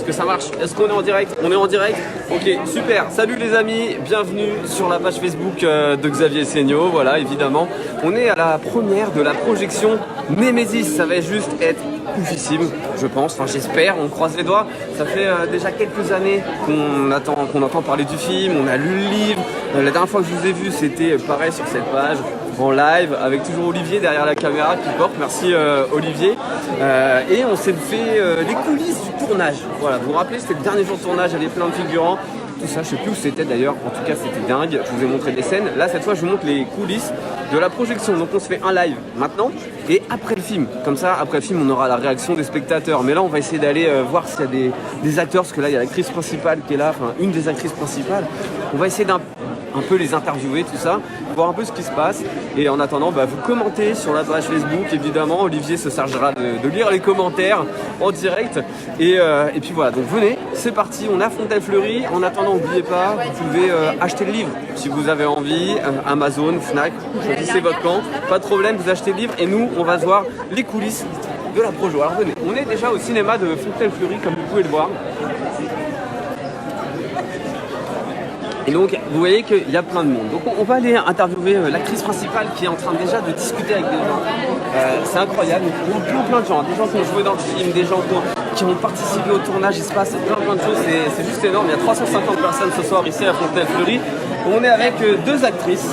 Est-ce que ça marche? Est-ce qu'on est en direct? On est en direct? Ok, super. Salut les amis, bienvenue sur la page Facebook de Xavier Seigno. Voilà, évidemment. On est à la première de la projection Némésis. Ça va juste être oufissime, je pense. Enfin, j'espère. On croise les doigts. Ça fait déjà quelques années qu'on entend parler du film. On a lu le livre. La dernière fois que je vous ai vu, c'était pareil sur cette page. En live avec toujours Olivier derrière la caméra qui porte, merci Olivier, et on s'est fait les coulisses du tournage. Voilà, vous vous rappelez, c'était le dernier jour de tournage, il y avait plein de figurants, tout ça, je sais plus où c'était d'ailleurs, en tout cas c'était dingue, je vous ai montré des scènes. Là cette fois je vous montre les coulisses de la projection, donc on se fait un live maintenant et après le film, comme ça après le film on aura la réaction des spectateurs, mais là on va essayer d'aller voir s'il y a des acteurs, parce que là il y a l'actrice principale qui est là, enfin une des actrices principales, on va essayer un peu les interviewer, tout ça, voir un peu ce qui se passe. Et en attendant, vous commentez sur la page Facebook, évidemment. Olivier se chargera de lire les commentaires en direct. Et puis voilà, donc venez, c'est parti, on a Fontaine-Fleury. En attendant, n'oubliez pas, vous pouvez acheter le livre si vous avez envie. Amazon, Fnac, choisissez votre camp. Pas de problème, vous achetez le livre. Et nous, on va se voir les coulisses de la projo. Alors venez, on est déjà au cinéma de Fontaine-Fleury, comme vous pouvez le voir. Et donc, vous voyez qu'il y a plein de monde. Donc, on va aller interviewer l'actrice principale qui est en train déjà de discuter avec des gens. C'est incroyable. Il y a plein de gens. Des gens qui ont joué dans le film, des gens qui ont participé au tournage. Il se passe plein de choses. C'est juste énorme. Il y a 350 personnes ce soir ici à Fontaine-Fleury. On est avec deux actrices.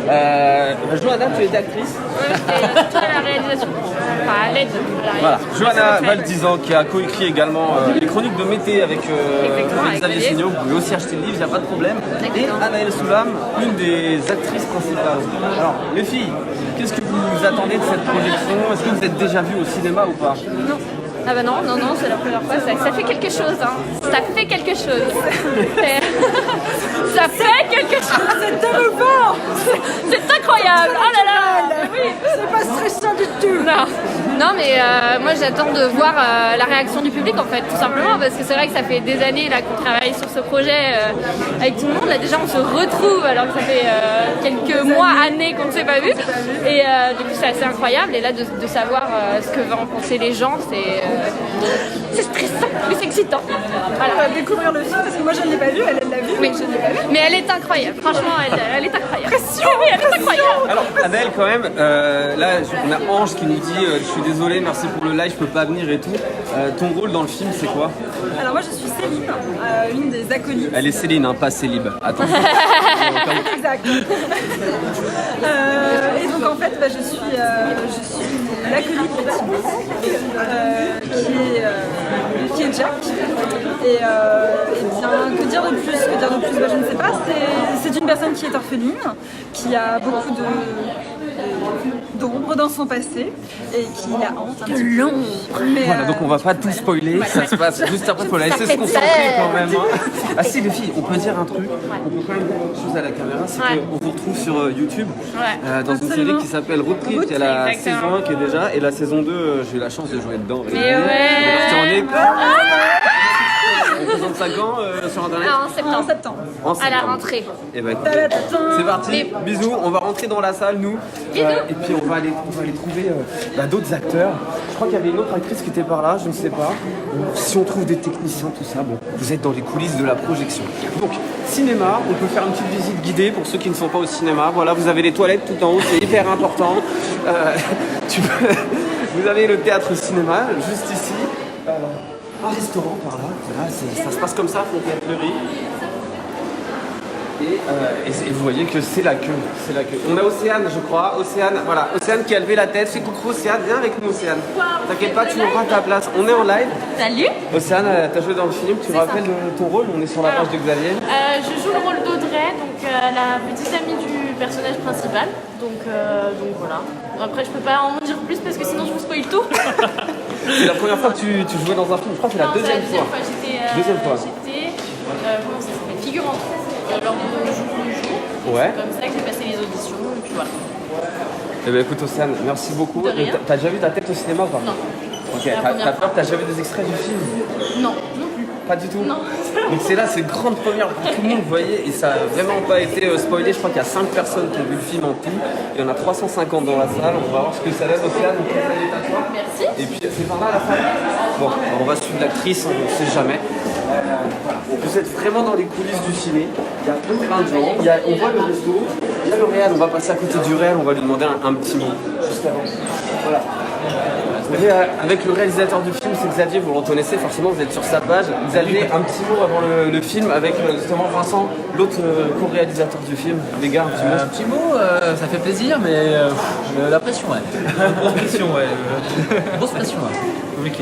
Johanna, tu étais actrice? Ouais, j'étais à la réalisation. Enfin, à l'aide de la réalisation. Voilà. Johanna Valdizan qui a coécrit également les chroniques de Mété avec Xavier Seigno. Vous pouvez aussi acheter le livre, il n'y a pas de problème. Et Anaëlle Soulam, une des actrices principales. Alors, les filles, qu'est-ce que vous attendez de cette projection? Est-ce que vous êtes déjà vues au cinéma ou pas? Non. Ah bah non, c'est la première fois, ça fait quelque chose, hein. Ça fait quelque chose. Ça fait quelque chose. C'est émouvant. C'est incroyable. Oh là là. Oui. C'est pas stressant du tout. Non mais moi j'attends de voir la réaction du public en fait, tout simplement, parce que c'est vrai que ça fait des années là qu'on travaille sur ce projet avec tout le monde. Là déjà on se retrouve alors que ça fait quelques mois, années qu'on ne s'est pas vu. Et du coup c'est assez incroyable. Et là de savoir ce que vont en penser les gens, c'est stressant, mais c'est excitant. Voilà. On va découvrir le film parce que moi je ne l'ai pas vu, elle l'a vu, mais je ne l'ai pas vu. Mais elle est incroyable, franchement elle est incroyable. Pression, oui, elle est incroyable. Alors Adèle quand même, là on a Ange qui nous dit je suis désolé, merci pour le live, je peux pas venir et tout. Ton rôle dans le film c'est quoi? Alors moi je suis Céline, une des acolytes. Elle est Céline, hein, pas Célib. Attention. Exact. Et donc en fait je suis l'acolyte de Thibaut, qui est Jack. Et bien, que dire de plus? Je ne sais pas. C'est une personne qui est orpheline, qui a beaucoup d'ombre dans son passé et qui la hante un petit peu. Voilà, donc on va pas tout spoiler, ça se passe juste après, il faut la laisser se concentrer quand même. Hein. Ah si les filles, on peut dire un truc, on peut quand même dire une chose à la caméra, c'est qu'on vous retrouve sur YouTube dans une série qui s'appelle Road Trip, il y a la saison 1 qui est déjà, et la saison 2, j'ai eu la chance de jouer dedans. Mais ouais. On présente ça quand sur internet? En septembre. À la rentrée. Et bah écoutez, c'est parti, bisous, on va rentrer dans la salle nous. Et puis on va aller trouver d'autres acteurs. Je crois qu'il y avait une autre actrice qui était par là, je ne sais pas. Si on trouve des techniciens, tout ça, bon, vous êtes dans les coulisses de la projection. Donc, cinéma, on peut faire une petite visite guidée pour ceux qui ne sont pas au cinéma. Voilà, vous avez les toilettes tout en haut, c'est hyper important. Vous avez le théâtre cinéma, juste ici. Un restaurant par là, voilà, ça se passe comme ça, Fontaine-Fleury. Et vous voyez que c'est la queue, On a Océane, je crois, Océane qui a levé la tête. Fais coucou Océane, viens avec nous Océane. T'inquiète pas, tu n'auras pas ta place. On est en live. Salut. Océane, t'as joué dans le film, tu me rappelles ton rôle? On est sur la page de Xavier. Je joue le rôle d'Audrey, donc la petite amie du personnage principal. Donc voilà. Après je peux pas en dire plus parce que sinon je vous spoil tout. C'est la première fois que tu jouais dans un film, je crois que c'est la deuxième fois. Deuxième fois. J'étais, comment ça s'appelle, figurante lors de jour le jour. Ouais. C'est comme ça que j'ai passé les auditions et puis voilà. Eh bien écoute Océane, merci beaucoup. T'as déjà vu ta tête au cinéma ou pas? Non. Ok, t'as peur, t'as déjà vu des extraits du film? Non, non plus. Pas du tout? Non. Donc c'est là, c'est grande première pour tout le monde, vous voyez, et ça n'a vraiment pas été spoilé. Je crois qu'il y a 5 personnes qui ont vu le film en tout. Il y en a 350 dans la salle, on va voir ce que ça donne. Océane, on peut aller à toi. Merci. Et puis c'est par là la salle. Bon, on va suivre l'actrice, on ne sait jamais. Voilà. Vous êtes vraiment dans les coulisses du ciné. Il y a plein de gens. On voit le resto. Il y a le réel. On va passer à côté du réel. On va lui demander un petit mot juste avant. Voilà. Vous voyez, avec le réalisateur du film, c'est Xavier, vous le reconnaissez, forcément vous êtes sur sa page. Xavier, un petit mot avant le film avec justement Vincent, l'autre co-réalisateur du film. Les gars, un petit mot, ça fait plaisir, mais la pression, ouais. La pression, ouais. Grosse pression, ouais. Ok.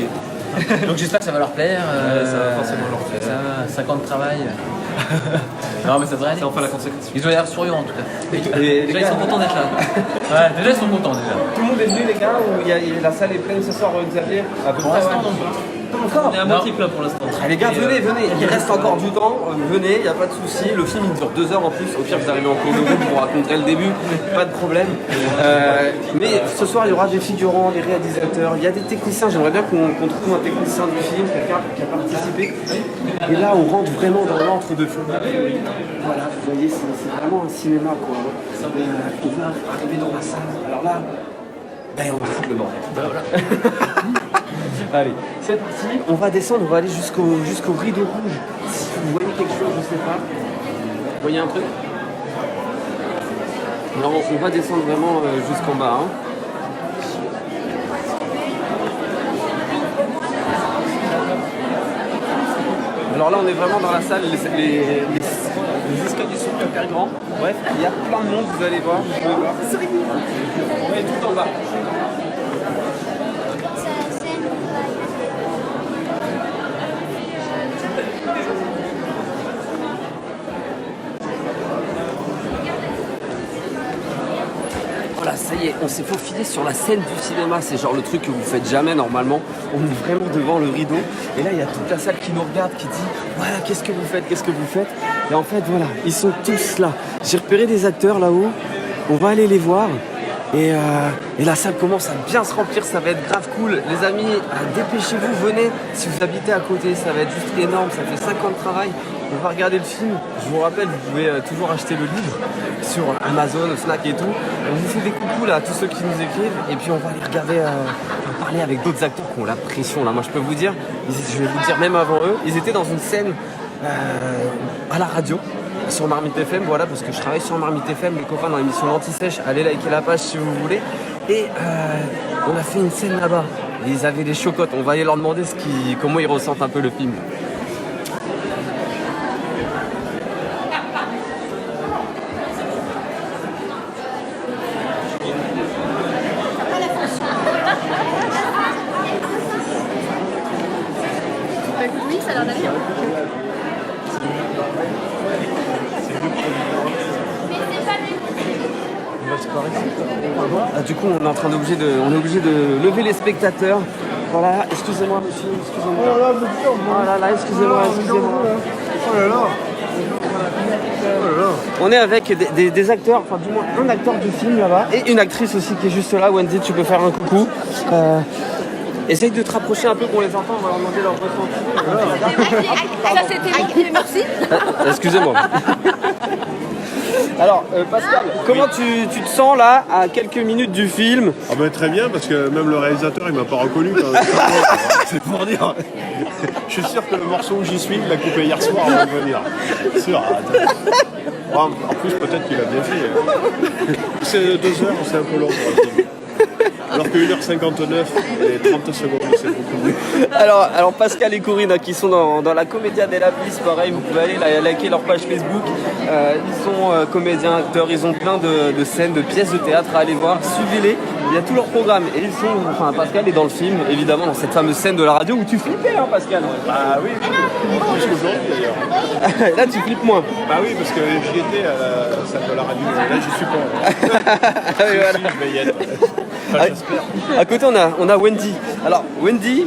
Donc j'espère que ça va leur plaire. Ça va forcément leur plaire. Ça, 5 ans de travail. Non, mais ça devrait aller. C'est enfin la conséquence. Ils ont l'air souriants en tout cas. Et Déjà, ils sont contents d'être là. Ouais, déjà, ils sont contents déjà. Tout le monde est venu, les gars, ou la salle est pleine ce soir, Xavier? À peu Pour près, l'instant, ouais. non. Encore. On est à moitié plat pour l'instant. Ah, les gars, venez, il reste encore du temps, venez, il n'y a pas de souci. Le film il dure 2 heures en plus, au pire vous arrivez en cours de route pour raconter le début, pas de problème. Mais ce soir il y aura des figurants, des réalisateurs, il y a des techniciens, j'aimerais bien qu'on trouve un technicien du film, quelqu'un qui a participé. Et là on rentre vraiment dans l'antre de feu. Voilà, vous voyez, c'est vraiment un cinéma quoi. On va arriver dans la salle, alors là, ben, on va foutre le bordel. Allez, c'est parti, on va descendre, on va aller jusqu'au rideau rouge. Si vous voyez quelque chose, je sais pas. Vous voyez un truc? Alors on va descendre vraiment jusqu'en bas. Hein. Alors là on est vraiment dans la salle, les escaliers sont hyper grands. Bref, il y a plein de monde, vous allez voir. Vous pouvez voir. On est tout en bas. Voilà, ça y est, on s'est faufilé sur la scène du cinéma. C'est genre le truc que vous faites jamais normalement. On est vraiment devant le rideau. Et là, il y a toute la salle qui nous regarde, qui dit voilà, qu'est-ce que vous faites, qu'est-ce que vous faites. Et en fait, voilà, ils sont tous là. J'ai repéré des acteurs là-haut. On va aller les voir. Et la salle commence à bien se remplir, ça va être grave cool. Les amis, dépêchez-vous, venez. Si vous habitez à côté, ça va être juste énorme. Ça fait 5 ans de travail. On va regarder le film. Je vous rappelle, vous pouvez toujours acheter le livre sur Amazon, Fnac et tout. On vous fait des coucous là à tous ceux qui nous écrivent. Et puis on va aller regarder, parler avec d'autres acteurs qui ont la pression là. Moi je peux vous dire, je vais vous dire même avant eux, ils étaient dans une scène à la radio. Sur Marmite FM, voilà, parce que je travaille sur Marmite FM, les copains dans l'émission L'Anti-Sèche, allez liker la page si vous voulez. Et on a fait une scène là-bas. Et ils avaient des chocottes, on va aller leur demander comment ils ressentent un peu le film. Oui, ça a l'air d'aller. Du coup, on est obligé de lever les spectateurs. Voilà, excusez-moi monsieur, excusez-moi. Oh là là, excusez-moi. Oh là là. On est avec des acteurs, enfin du moins un acteur du film là-bas et une actrice aussi qui est juste là. Wendy, tu peux faire un coucou. Essaye de te rapprocher un peu qu'on les entende, on va leur demander leur ressenti. Ça c'était merci. Excusez-moi. Alors, Pascal, comment tu te sens là, à quelques minutes du film? Ah ben très bien, parce que même le réalisateur, il m'a pas reconnu. C'est pour dire. Je suis sûr que le morceau où j'y suis, il l'a coupé hier soir avant de venir. Sûr. Bon, en plus, peut-être qu'il a bien fait. C'est 2 heures, c'est un peu long pour le film. Alors que 1h59 et 30 secondes, c'est beaucoup mieux. Alors Pascal et Corinne qui sont dans la Commedia dell'Abyss, pareil, vous pouvez aller liker leur page Facebook. Ils sont comédiens, acteurs, ils ont plein de scènes, de pièces de théâtre à aller voir. Suivez-les, il y a tout leur programme. Et Pascal est dans le film, évidemment, dans cette fameuse scène de la radio où tu flippais, hein, Pascal. Ah oui, plus qu'aujourd'hui d'ailleurs. Là, tu flippes moins. Bah oui, parce que j'y étais à la salle de la radio. Là, j'y suis pas. Ah oui, voilà. Je vais y être. Enfin, j'espère. À côté, on a Wendy. Alors, Wendy,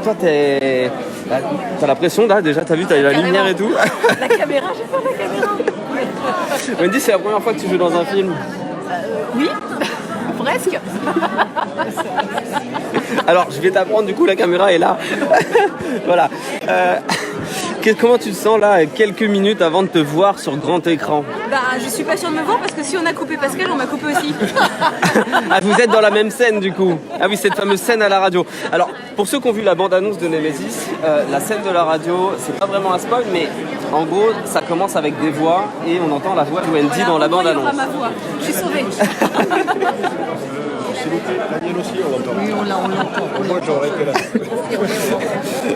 toi, t'as la pression là, déjà, t'as vu, t'as la lumière et tout. La caméra, j'ai peur de la caméra. Wendy, c'est la première fois que tu joues dans un film. Oui, presque. Alors, je vais t'apprendre, du coup, la caméra est là. Voilà. Comment tu te sens là, quelques minutes avant de te voir sur grand écran? Bah, je suis pas sûre de me voir parce que si on a coupé Pascal, on m'a coupé aussi. Ah, vous êtes dans la même scène du coup. Ah oui, cette fameuse scène à la radio. Alors, pour ceux qui ont vu la bande-annonce de Nemesis, la scène de la radio, c'est pas vraiment un spoil, mais en gros, ça commence avec des voix et on entend la voix de Wendy dans la bande-annonce. Il y aura ma voix. Je suis sauvée. S'il vous plaît, Daniel aussi, on l'entend. Oui, on l'entend. Moi, j'aurais été là.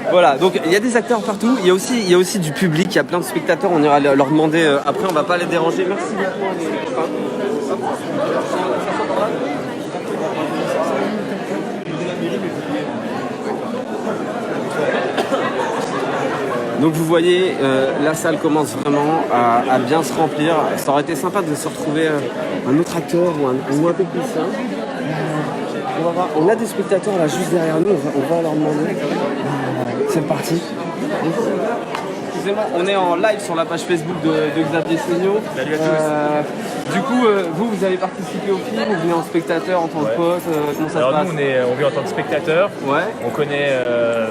Voilà, donc il y a des acteurs partout, il y a aussi du public, il y a plein de spectateurs, on ira leur demander après, on va pas les déranger. Merci beaucoup. Donc vous voyez, la salle commence vraiment à bien se remplir. Ça aurait été sympa de se retrouver un autre acteur ou un technicien. On va voir. On a des spectateurs là juste derrière nous, on va leur demander. C'est parti. Excusez-moi, on est en live sur la page Facebook de Xavier Seigneau. Salut à tous. Du coup, vous avez participé au film, vous venez en spectateur, en tant que pote, comment ça se passe? Alors nous, on vient en tant que spectateur. Ouais. On connaît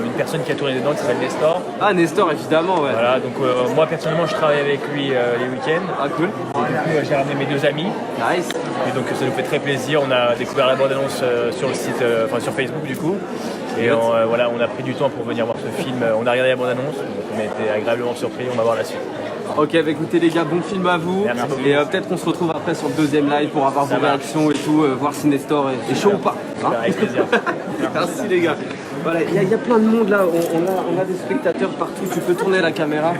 une personne qui a tourné dedans qui s'appelle Nestor. Ah, Nestor, évidemment, ouais. Voilà, donc moi personnellement, je travaille avec lui les week-ends. Ah, cool. Et du coup, j'ai ramené mes deux amis. Nice. Et donc ça nous fait très plaisir. On a découvert la bande-annonce sur le site, sur Facebook du coup. Et voilà, on a pris du temps pour venir voir ce film. On a regardé la bande-annonce, donc on a été agréablement surpris. On va voir la suite. Ok, bah écoutez les gars, bon film à vous. Merci beaucoup. Et peut-être qu'on se retrouve après sur le deuxième live pour avoir vos réactions et tout, voir si Nestor est chaud ou pas. Hein. Avec plaisir. Merci les gars. Voilà, il y a plein de monde là, on a des spectateurs partout, tu peux tourner la caméra.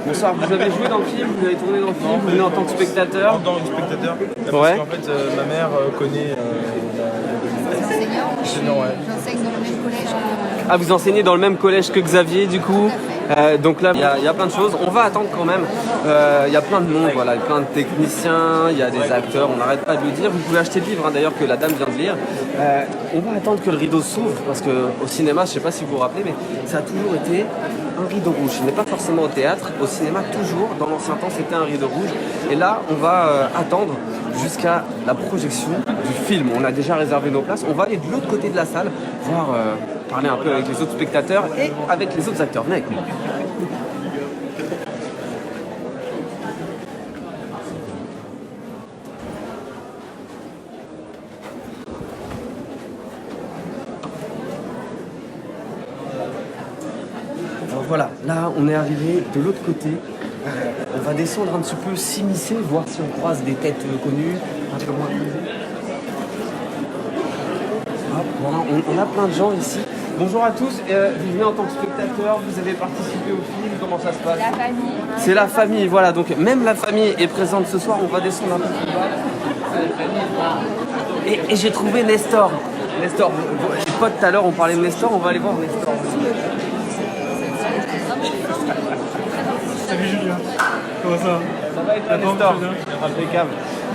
Bonsoir, vous avez joué dans le film, vous avez tourné dans le film, vous venez en tant que spectateur. En tant que spectateur, parce Ouais. qu'en fait ma mère connaît J'enseigne dans le même collège que... Ah, vous enseignez dans le même collège que Xavier du coup. Donc là, il y a plein de choses. On va attendre quand même. Il y a plein de monde, voilà, plein de techniciens, il y a des acteurs, on n'arrête pas de le dire. Vous pouvez acheter le livre, hein, d'ailleurs, que la dame vient de lire. On va attendre que le rideau s'ouvre, parce qu'au cinéma, je ne sais pas si vous vous rappelez, mais ça a toujours été un rideau rouge. Ce n'est pas forcément au théâtre, au cinéma, toujours, dans l'ancien temps, c'était un rideau rouge. Et là, on va attendre jusqu'à la projection du film. On a déjà réservé nos places. On va aller de l'autre côté de la salle, voir, parler un peu avec les autres spectateurs et avec les autres acteurs. Venez avec nous. Alors voilà, là on est arrivé de l'autre côté. On va descendre un petit peu, s'immiscer, voir si on croise des têtes connues, un peu moins connues. Hop, voilà, on a plein de gens ici. Bonjour à tous, vous venez en tant que spectateur, vous avez participé au film, comment ça se passe? La famille. C'est la famille, voilà, donc même la famille est présente ce soir, on va descendre un peu plus bas. Et j'ai trouvé Nestor. Nestor, les potes tout à l'heure on parlait de Nestor, on va aller voir Nestor. Salut Julien, comment ça va? Ça va être là, Nestor? Impeccable.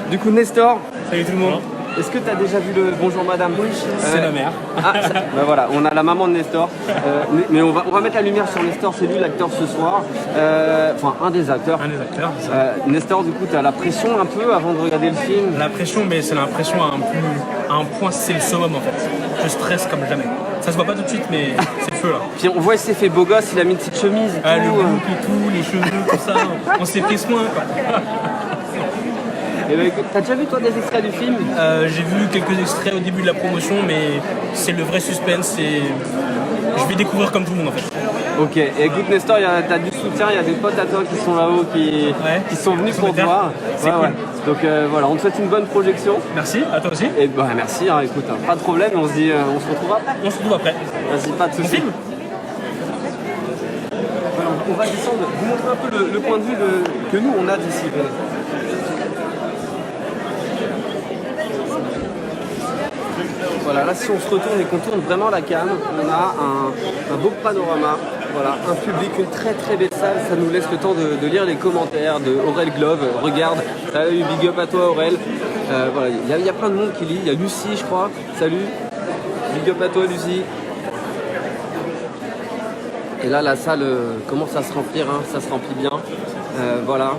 Du coup Nestor, Salut tout le monde. est-ce que tu as déjà vu le Bonjour Madame? Oui, C'est ma mère. Ah, bah voilà, on a la maman de Nestor. Mais on va mettre la lumière sur Nestor, c'est lui l'acteur ce soir. Enfin, un des acteurs. Un des acteurs, c'est ça. Nestor, du coup, tu as la pression un peu avant de regarder le film? La pression, mais c'est l'impression à un point, c'est le summum en fait. Je stresse comme jamais. Ça se voit pas tout de suite, mais c'est le feu là. Puis on voit, il s'est fait beau gosse, il a mis une petite chemise et Ah, tout. le look et tout, les cheveux, tout ça. On s'est pris soin quoi. Et bah, écoute, t'as déjà vu toi des extraits du film? J'ai vu quelques extraits au début de la promotion, mais c'est le vrai suspense. Je vais découvrir comme tout le monde en fait. Ok, et écoute Nestor, t'as du soutien, il y a des potes à toi qui sont là-haut, qui sont venus pour te voir. C'est cool. Donc voilà, on te souhaite une bonne projection. Merci, à toi aussi. Et bah merci, hein, écoute, pas de problème, on se dit, on se retrouve après. On se retrouve après. Vas-y, pas de soucis. film. Voilà, on va descendre, vous montrer un peu le point de vue que nous on a d'ici. Voilà, là si on se retourne et qu'on tourne vraiment la cam, on a un beau panorama, voilà, un public, une très très belle salle, ça nous laisse le temps de lire les commentaires de Aurel Glove, regarde, salut, big up à toi Aurel, voilà, il y a plein de monde qui lit, il y a Lucie je crois, salut, big up à toi Lucie. Et là la salle commence à se remplir, hein, ça se remplit bien, voilà.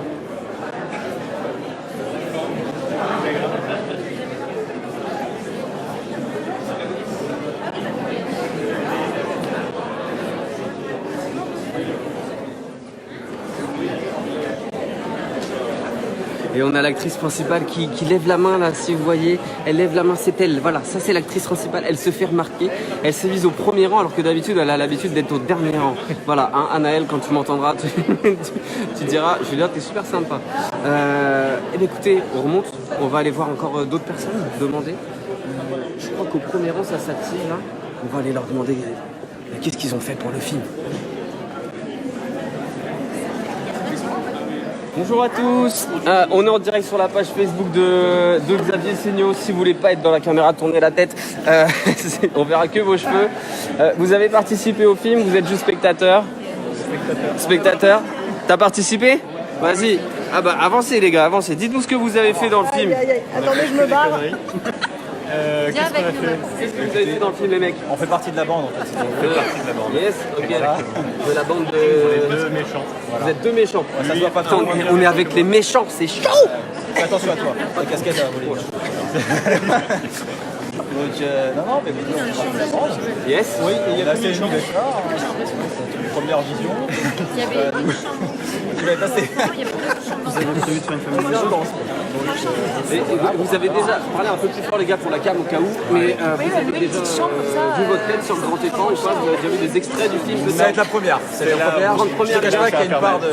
Et on a l'actrice principale qui lève la main là, si vous voyez, elle lève la main, c'est elle, voilà, ça c'est l'actrice principale, elle se fait remarquer, elle s'est mise au premier rang alors que d'habitude elle a l'habitude d'être au dernier rang. Voilà, hein, Anaël, quand tu m'entendras, tu diras, Julia, t'es super sympa. Et bien écoutez, on remonte, on va aller voir encore d'autres personnes, demander. Je crois qu'au premier rang ça s'attire là, on va aller leur demander qu'est-ce qu'ils ont fait pour le film. Bonjour à tous, on est en direct sur la page Facebook de Xavier Seigneau. Si vous voulez pas être dans la caméra, tournez la tête, on verra que vos cheveux. Vous avez participé au film, vous êtes juste spectateur. Spectateur. T'as participé? Vas-y. Ah bah avancez les gars, avancez. Dites-nous ce que vous avez fait dans le film. Attendez, je me barre. Qu'est-ce qu'on a fait? Qu'est-ce que vous avez fait dans le film les mecs? On fait partie de la bande en fait. On fait partie de la bande. Yes, ok. De la bande de... Les deux méchants. Voilà. Vous êtes deux méchants. Ça se voit pas trop. On est avec les méchants, c'est chaud. Fais attention à toi, la casquette elle va voler. Donc non mais Yes. oui, et il y a la scène première vision. Il y avait une chambre. Tu l'avais passé. Il y avait deux chambres. Et vous avez déjà parlé un peu plus fort les gars pour la cam au cas où, mais vous avez déjà vu votre tête sur le grand écran ou pas? Vous avez déjà vu des extraits du film? Ça va être la première. C'est la première. Première. Je te cache pas qu'il y a une part de.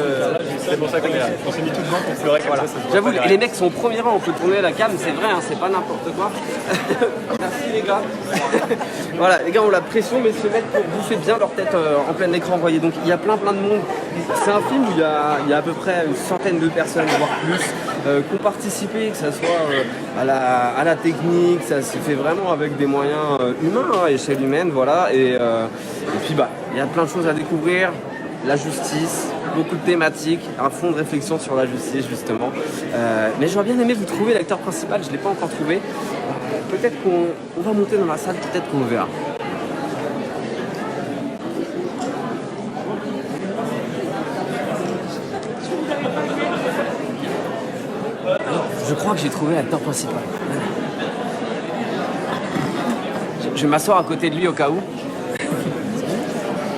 C'est pour ça qu'on est là. On s'est mis tout devant pour pleurer. Voilà. J'avoue, et les mecs sont au premier rang, on peut tourner la cam, c'est vrai, hein, c'est pas n'importe quoi. Merci les gars. Voilà, les gars ont la pression, mais se mettent pour bouffer bien leur tête en plein écran, voyez. Donc il y a plein de monde. C'est un film où il y a à peu près une centaine de personnes, voire plus, qui ont participé, que ce soit à la technique, ça se fait vraiment avec des moyens humains, à échelle humaine, voilà. Et puis bah, il y a plein de choses à découvrir, la justice, beaucoup de thématiques, un fond de réflexion sur la justice justement. Mais j'aurais bien aimé vous trouver l'acteur principal, je ne l'ai pas encore trouvé. Peut-être qu'on va monter dans la salle, peut-être qu'on le verra. Je crois que j'ai trouvé l'acteur principal. Je vais m'asseoir à côté de lui au cas où.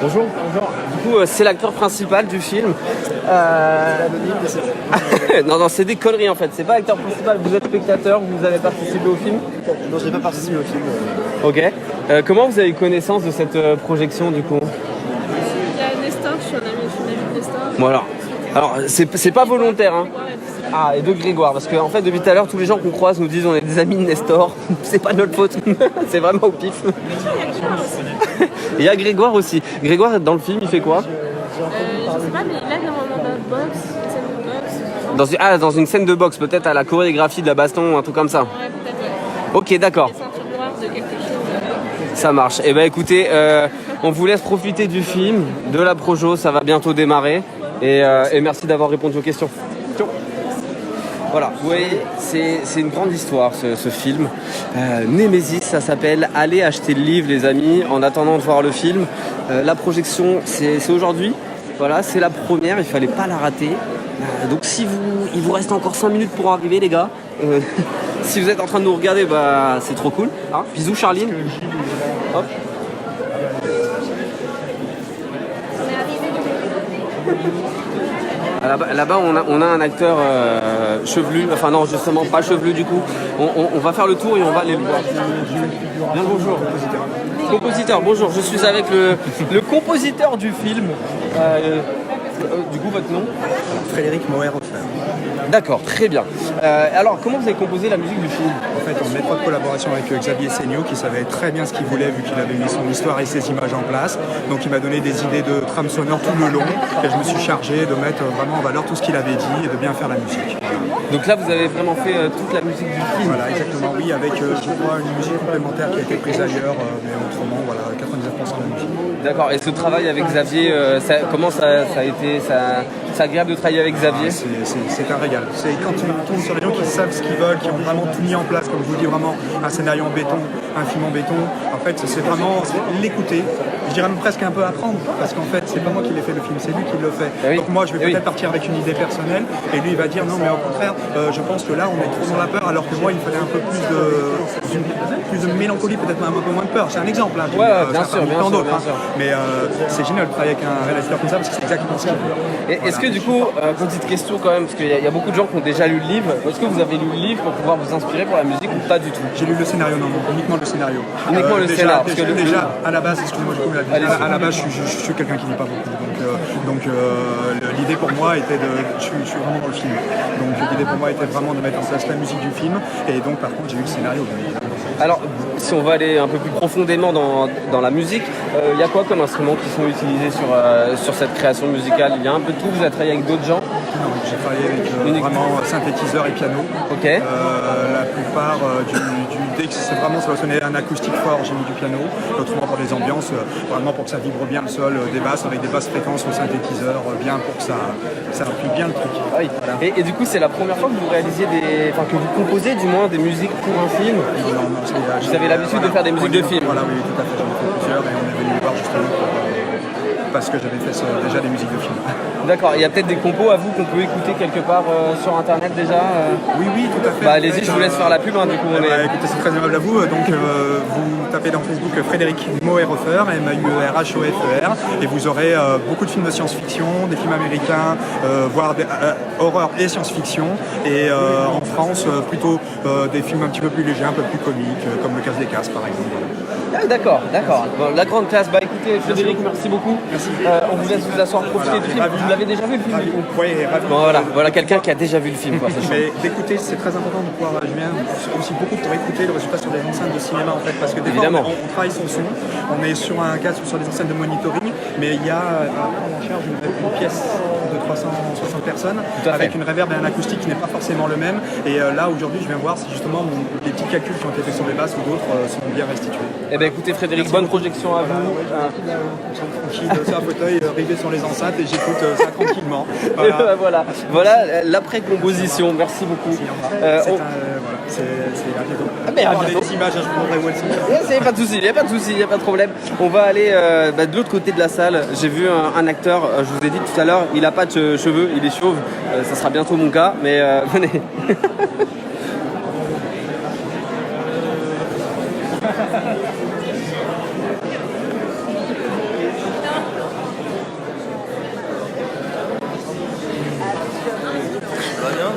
Bonjour. Bonjour. Du coup, c'est l'acteur principal du film. Non, c'est des conneries en fait. C'est pas l'acteur principal. Vous êtes spectateur, vous avez participé au film? Non, j'ai pas participé au film. Ok. Comment vous avez eu connaissance de cette projection du coup? Il y a Nestor, je suis un ami de Nestor. Bon alors c'est pas volontaire hein. Ah, et de Grégoire, parce qu'en fait depuis tout à l'heure tous les gens qu'on croise nous disent on est des amis de Nestor. C'est pas notre faute. C'est vraiment au pif. Il y a Grégoire aussi. Grégoire dans le film il fait quoi? Je sais pas, mais il est normalement dans une boxe, une scène de boxe. Dans une scène de boxe, peut-être à la chorégraphie de la baston ou un truc comme ça. Ouais, peut-être. Ok, d'accord. Des ceintures noires de quelque chose. Ça marche. Eh ben écoutez, on vous laisse profiter du film, de la projo, ça va bientôt démarrer. Et merci d'avoir répondu aux questions. Voilà, vous voyez, c'est une grande histoire ce film. Némésis, ça s'appelle. Allez acheter le livre les amis, en attendant de voir le film. La projection, c'est aujourd'hui. Voilà, c'est la première, il fallait pas la rater. Donc il vous reste encore 5 minutes pour arriver les gars. Si vous êtes en train de nous regarder, bah c'est trop cool. Hein, bisous Charline. Hop. Là-bas, on a un acteur chevelu, enfin non, justement pas chevelu du coup. On va faire le tour et on va aller le voir. Bien le bonjour. Compositeur, bonjour, je suis avec le compositeur du film. Du coup, votre nom? Frédéric Moher. D'accord, très bien. Alors, comment vous avez composé la musique du film? En fait, en étroite collaboration avec Xavier Seigneau, qui savait très bien ce qu'il voulait, vu qu'il avait mis son histoire et ses images en place. Donc, il m'a donné des idées de trame sonore tout le long, et je me suis chargé de mettre vraiment en valeur tout ce qu'il avait dit et de bien faire la musique. Donc là, vous avez vraiment fait toute la musique du film? Voilà, exactement, oui, avec je crois une musique complémentaire qui a été prise ailleurs, mais autrement, voilà, 99% de la musique. D'accord, et ce travail avec Xavier, comment ça a été? C'est agréable de travailler avec Xavier? C'est un régal. C'est quand tu tombes sur des gens qui savent ce qu'ils veulent, qui ont vraiment tout mis en place, comme je vous dis, vraiment un scénario en béton, un film en béton. En fait, c'est vraiment l'écouter, je dirais même presque un peu apprendre, parce qu'en fait, c'est pas moi qui l'ai fait le film, c'est lui qui le fait. Ah oui. Donc moi, je vais Ah oui. peut-être partir avec une idée personnelle, et lui, il va dire non, mais au contraire, je pense que là, on est trop dans la peur, alors que moi, il me fallait un peu plus de mélancolie, peut-être même un peu moins de peur. C'est un exemple, hein, Ouais, bien ça sûr, parmi bien tant sûr, d'autres, bien hein. sûr. Mais c'est génial de travailler avec un réalisateur comme ça, parce que c'est exactement ce qu'il veut. Et est-ce que du coup, petite question quand même, parce qu'il y a beaucoup de gens qui ont déjà lu le livre, est-ce que vous avez lu le livre pour pouvoir vous inspirer pour la musique ou pas du tout? J'ai lu le scénario, non, uniquement le scénario. Uniquement le scénario, parce que déjà, à la base, excusez-moi, je coupe la Allez-y. à la base, je suis quelqu'un qui lit pas beaucoup. Donc l'idée pour moi était de. Je suis vraiment dans le film. Donc l'idée pour moi était vraiment de mettre en place la musique du film. Et donc par contre, j'ai eu le scénario. Alors, si on va aller un peu plus profondément dans la musique, il y a quoi comme instruments qui sont utilisés sur cette création musicale? Il y a un peu de tout, vous avez travaillé avec d'autres gens? Non, j'ai travaillé avec vraiment synthétiseur et piano. Ok. La plupart dès que c'est vraiment, ça va sonner un acoustique fort, j'ai mis du piano. Autrement pour les ambiances, vraiment pour que ça vibre bien le sol, des basses avec des basses fréquences au synthétiseur, bien pour que ça appuie bien le truc. Ah oui. Voilà. Et du coup, c'est la première fois que vous réalisiez que vous composez du moins des musiques pour un film? Non, Vous avez l'habitude de faire des musiques de film? Voilà, oui, tout à fait, j'en ai fait plusieurs et on est venu me voir justement parce que j'avais fait déjà des musiques de film. D'accord, il y a peut-être des compos à vous qu'on peut écouter quelque part sur internet déjà Oui, tout à fait. Bah allez-y, je vous laisse faire la pub, hein, du coup. Écoutez, c'est très aimable à vous. Donc, vous tapez dans Facebook Frédéric Mauerhofer, Mauerhofer, et vous aurez beaucoup de films de science-fiction, des films américains, voire des horreur et science-fiction. Et en France, plutôt des films un petit peu plus légers, un peu plus comiques, comme Le Casse des Casses, par exemple. Ah, d'accord. Bon, la grande classe. Bah écoutez, Frédéric, merci beaucoup. Merci. On vous laisse vous asseoir, profiter du film. Vous l'avez déjà vu le film, du coup? Oui, ravi. Bon, voilà quelqu'un qui a déjà vu le film, quoi. Mais d'écouter, c'est très important de pouvoir. Je viens aussi beaucoup pour écouter le résultat sur les enceintes de cinéma en fait, parce que des fois on travaille son son, on est sur un casque ou sur des enceintes de monitoring, mais il y a à prendre en charge une pièce de 360 personnes avec une reverb et un acoustique qui n'est pas forcément le même. Et là aujourd'hui, je viens voir si justement les petits calculs qui ont été faits sur les basses ou d'autres sont bien restitués. Eh bien écoutez Frédéric, bonne projection à vous. Tranquille, c'est un fauteuil rivé sur les enceintes et j'écoute ça tranquillement. Voilà l'après-composition, merci beaucoup. C'est à bientôt. Ah, mais à bientôt. Les images, je vous montrerai où elles sont. Il n'y a pas de souci, il n'y a pas de problème. On va aller de l'autre côté de la salle. J'ai vu un acteur, je vous ai dit tout à l'heure, il n'a pas de cheveux, il est chauve. Ça sera bientôt mon cas, mais venez.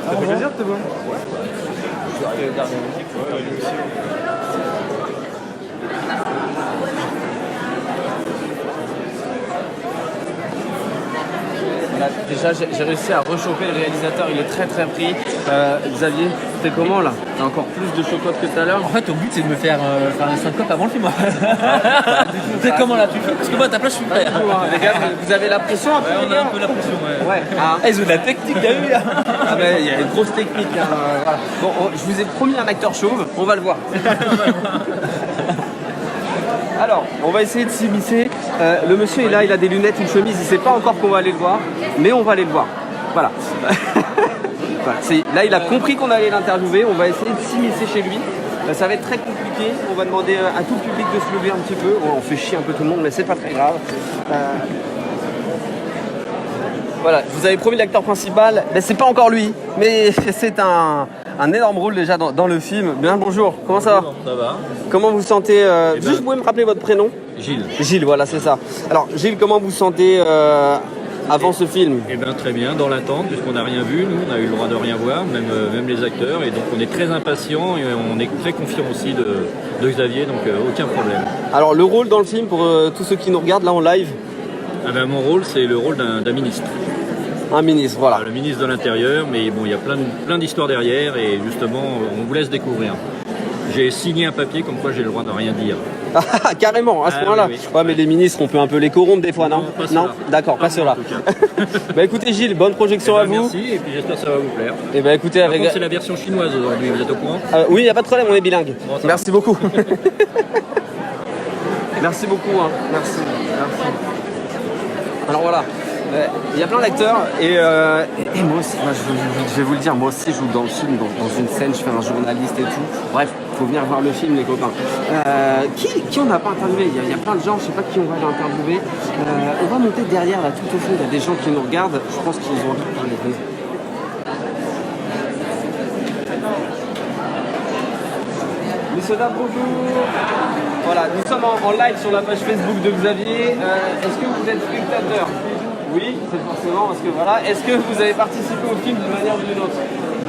Ça fait plaisir de te voir. Déjà, j'ai réussi à rechauffer le réalisateur, il est très très pris. Xavier, c'était comment là? T'as encore plus de chocotte que tout à l'heure? En fait, au but, c'est de me faire un syncope avant le film. C'est comment là? Tu fais? Parce que moi, à ta place, je suis prêt. Les gars, vous avez la pression un peu? On a un peu la pression, ouais. Ah. Ils ont de la technique, t'as vu là? Ah ben, il y a une grosse technique. Hein, voilà. Bon, je vous ai promis un acteur chauve, on va le voir. Alors, on va essayer de s'immiscer. Le monsieur est là, il a des lunettes, une chemise, il ne sait pas encore qu'on va aller le voir, mais on va aller le voir. Voilà. Voilà. Là, il a compris qu'on allait l'interviewer, on va essayer de s'immiscer chez lui. Ça va être très compliqué, on va demander à tout le public de se lever un petit peu. On fait chier un peu tout le monde, mais c'est pas très grave. Voilà, je vous avais promis l'acteur principal, mais c'est pas encore lui, mais c'est un énorme rôle déjà dans le film. Bien bonjour, comment ça va? Ça va. Comment vous sentez Juste, vous pouvez me rappeler votre prénom? Gilles. Gilles, voilà, c'est ça. Alors, Gilles, comment vous sentez avant ce film? Eh bien très bien, dans l'attente, puisqu'on n'a rien vu, nous on a eu le droit de rien voir, même les acteurs, et donc on est très impatients et on est très confiants aussi de Xavier, donc aucun problème. Alors le rôle dans le film, pour tous ceux qui nous regardent là en live? Ah ben, mon rôle, c'est le rôle d'un ministre. Un ministre, voilà. Le ministre de l'Intérieur, mais bon, il y a plein d'histoires derrière, et justement, on vous laisse découvrir. J'ai signé un papier comme quoi j'ai le droit de rien dire. Ah, carrément, à ce point-là. Oui. Ouais, mais les ministres, on peut un peu les corrompre des fois, non? Non, d'accord, pas ceux-là. Bah écoutez Gilles, bonne projection à vous. Merci, et puis j'espère que ça va vous plaire. Et bah écoutez, Par contre, c'est la version chinoise aujourd'hui, vous êtes au courant? Oui, il n'y a pas de problème, on est bilingue. Bon, merci beaucoup. Merci beaucoup, hein. Merci. Alors voilà, Il y a plein d'acteurs et moi aussi, moi, je vais vous le dire, moi aussi je joue dans le film, dans une scène, je fais un journaliste et tout. Bref, faut venir voir le film les copains. Qui on n'a pas interviewé? Il y a plein de gens, je sais pas qui on va interviewer. On va monter derrière là tout au fond, il y a des gens qui nous regardent, je pense qu'ils ont envie de parler. Monsieur Dab, bonjour. Voilà, nous sommes en live sur la page Facebook de Xavier. Est-ce que vous êtes spectateur? Oui, c'est forcément parce que voilà. Est-ce que vous avez participé au film d'une manière ou d'une autre?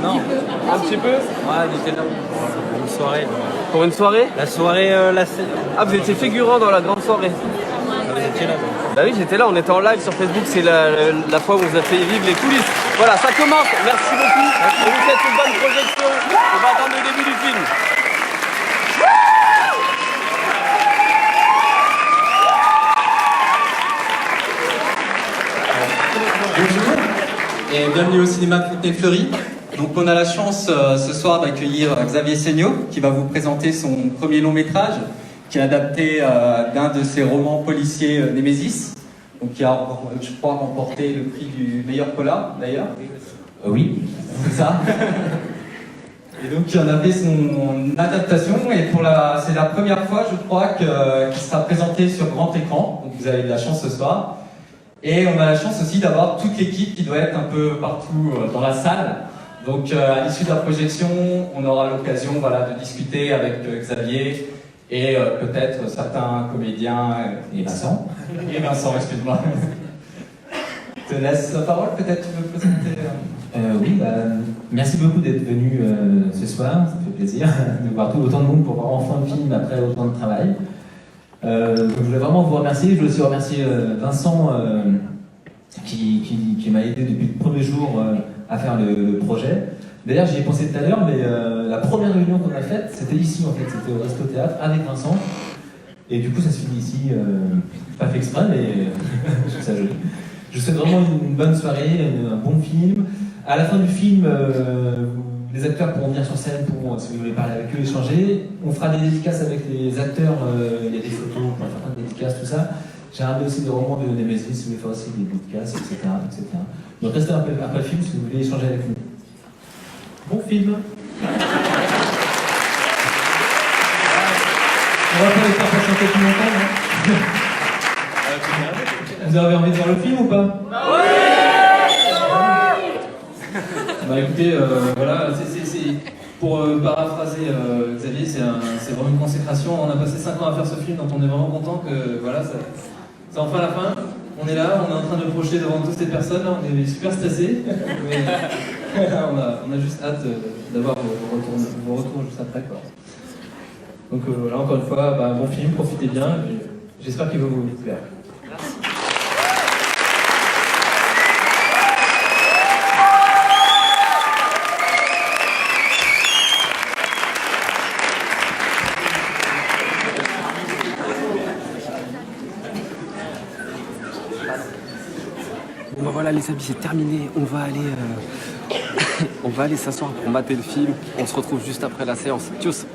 Non. Un petit peu? Ouais, on était là pour une soirée. Pour une soirée? La soirée, Ah, vous étiez figurant dans la grande soirée? Vous étiez là? Bah oui, j'étais là, on était en live sur Facebook, c'est la fois où on vous a fait vivre les coulisses. Voilà, ça commence, merci beaucoup. On vous souhaite une bonne projection. On va attendre le début du film. Bonjour et bienvenue au cinéma Fontenay-Fleury. Donc on a la chance ce soir d'accueillir Xavier Seigneau qui va vous présenter son premier long métrage qui est adapté d'un de ses romans policiers Némésis, donc qui a, je crois, remporté le prix du meilleur polar d'ailleurs. Oui, c'est ça. Et donc il en a fait son adaptation et c'est la première fois je crois qu'il sera présenté sur grand écran, donc vous avez de la chance ce soir. Et on a la chance aussi d'avoir toute l'équipe qui doit être un peu partout dans la salle. Donc à l'issue de la projection, on aura l'occasion de discuter avec Xavier et peut-être certains comédiens et Vincent. Et Vincent, excuse-moi. Je te laisse la parole, peut-être tu veux présenter. Oui, merci beaucoup d'être venu ce soir, ça fait plaisir de voir autant de monde pour voir enfin le film après autant de travail. Donc je voulais vraiment vous remercier. Je voulais aussi remercier Vincent qui m'a aidé depuis le premier jour à faire le projet. D'ailleurs, j'y ai pensé tout à l'heure, mais la première réunion qu'on a faite, c'était ici en fait, c'était au Resto Théâtre avec Vincent. Et du coup, ça se finit ici, pas fait exprès, mais je trouve ça joli. Je vous souhaite vraiment une bonne soirée, un bon film. À la fin du film, les acteurs pourront venir sur scène pour, si vous voulez parler avec eux, échanger. On fera des dédicaces avec les acteurs, il y a des photos, on va faire des dédicaces, tout ça. J'ai ramené aussi des romans de Némésis, si vous voulez faire aussi des dédicaces, etc., etc. Donc restez après le film si vous voulez échanger avec nous. Bon film. On va pas les faire patienter plus longtemps, hein. Vous avez envie de voir le film ou pas? Bah écoutez, voilà, pour paraphraser Xavier, c'est vraiment une consécration. On a passé 5 ans à faire ce film, donc on est vraiment content que voilà, c'est enfin la fin. On est là, on est en train de projeter devant toutes ces personnes, là, on est super stressés, mais on a juste hâte d'avoir vos retours juste après, quoi. Donc voilà, encore une fois, bon film, profitez bien, et puis j'espère qu'il va vous plaire. Bon bah voilà les amis, c'est terminé, on va aller s'asseoir pour mater le film. On se retrouve juste après la séance. Tchuss.